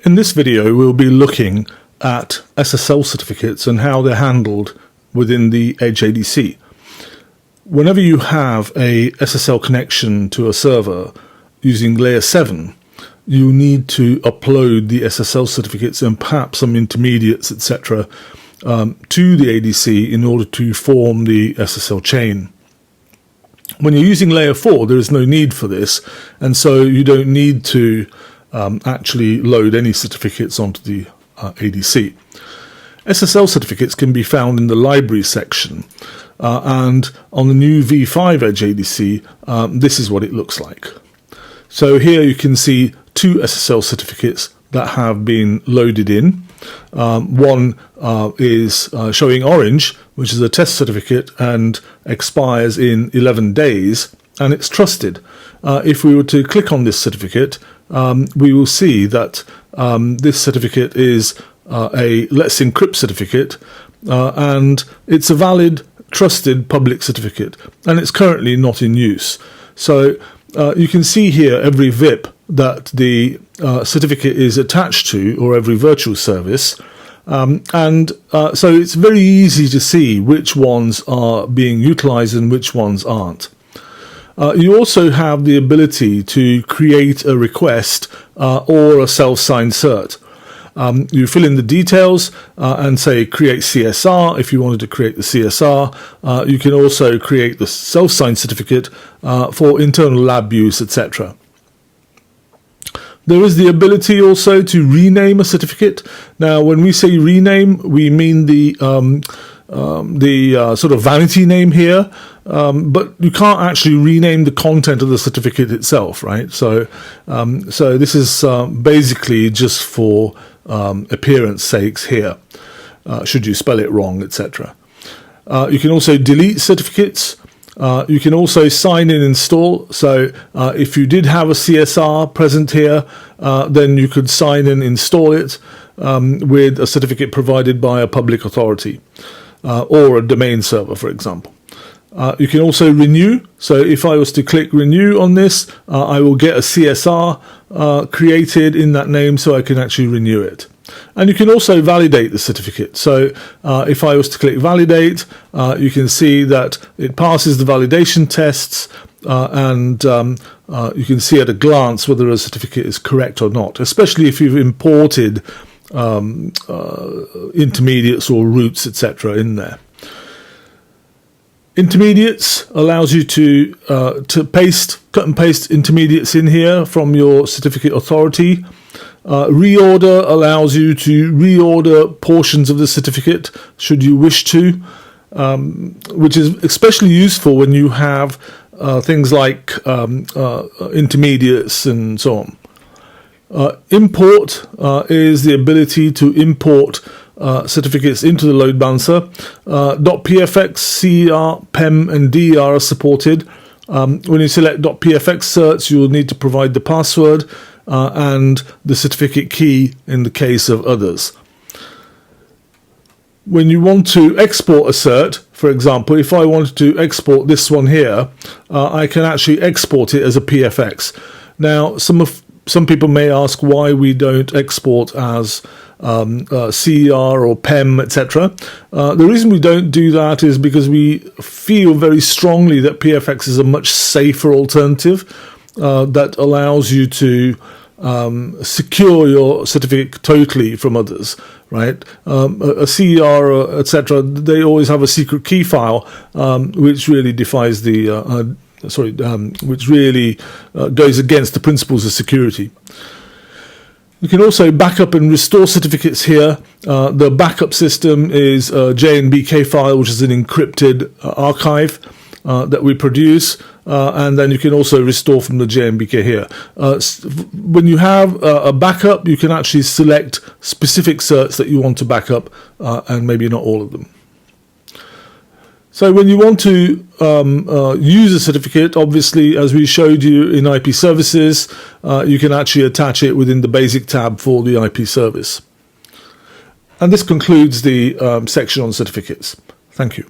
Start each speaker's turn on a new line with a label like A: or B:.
A: In this video, we'll be looking at SSL certificates and how they're handled within the Edge ADC. Whenever you have a SSL connection to a server using layer 7, you need to upload the SSL certificates and perhaps some intermediates, etc., to the ADC in order to form the SSL chain. When you're using layer 4, there is no need for this, and so you don't need to actually load any certificates onto the ADC. SSL certificates can be found in the library section, and on the new V5 Edge ADC, this is what it looks like. So here you can see two SSL certificates that have been loaded in. One is showing orange, which is a test certificate and expires in 11 days, and it's trusted. If we were to click on this certificate, we will see that this certificate is a Let's Encrypt certificate, and it's a valid, trusted public certificate, and it's currently not in use. So you can see here every VIP that the certificate is attached to, or every virtual service, so it's very easy to see which ones are being utilized and which ones aren't. You also have the ability to create a request or a self-signed cert. You fill in the details and say create CSR if you wanted to create the CSR. You can also create the self-signed certificate for internal lab use, etc. There is the ability also to rename a certificate. Now, when we say rename, we mean the sort of vanity name here, but you can't actually rename the content of the certificate itself, right? So this is basically just for appearance sakes here, should you spell it wrong, etc. You can also delete certificates. You can also sign in install. So if you did have a CSR present here, then you could sign in install it with a certificate provided by a public authority or a domain server, for example. You can also renew. So if I was to click renew on this, I will get a CSR created in that name, so I can actually renew it. And you can also validate the certificate. So if I was to click validate, you can see that it passes the validation tests, and you can see at a glance whether a certificate is correct or not, especially if you've imported intermediates or roots, etc. in there. Intermediates allows you to cut and paste intermediates in here from your certificate authority. Reorder allows you to reorder portions of the certificate should you wish to, which is especially useful when you have things like intermediates and so on. Import is the ability to import certificates into the load balancer. .pfx, CER, PEM and DER are supported. When you select .pfx certs, you will need to provide the password and the certificate key in the case of others. When you want to export a cert, for example, if I wanted to export this one here, I can actually export it as a PFX. Now, some people may ask why we don't export as CER or PEM, etc. The reason we don't do that is because we feel very strongly that PFX is a much safer alternative that allows you to secure your certificate totally from others, right? A CER, etc., they always have a secret key file, which really defies the which really goes against the principles of security. You can also backup and restore certificates here. The backup system is a JNBK file, which is an encrypted archive that we produce, and then you can also restore from the JNBK here. When you have a backup, you can actually select specific certs that you want to back up, and maybe not all of them. So when you want to use a certificate, obviously, as we showed you in IP services, you can actually attach it within the basic tab for the IP service. And this concludes the section on certificates. Thank you.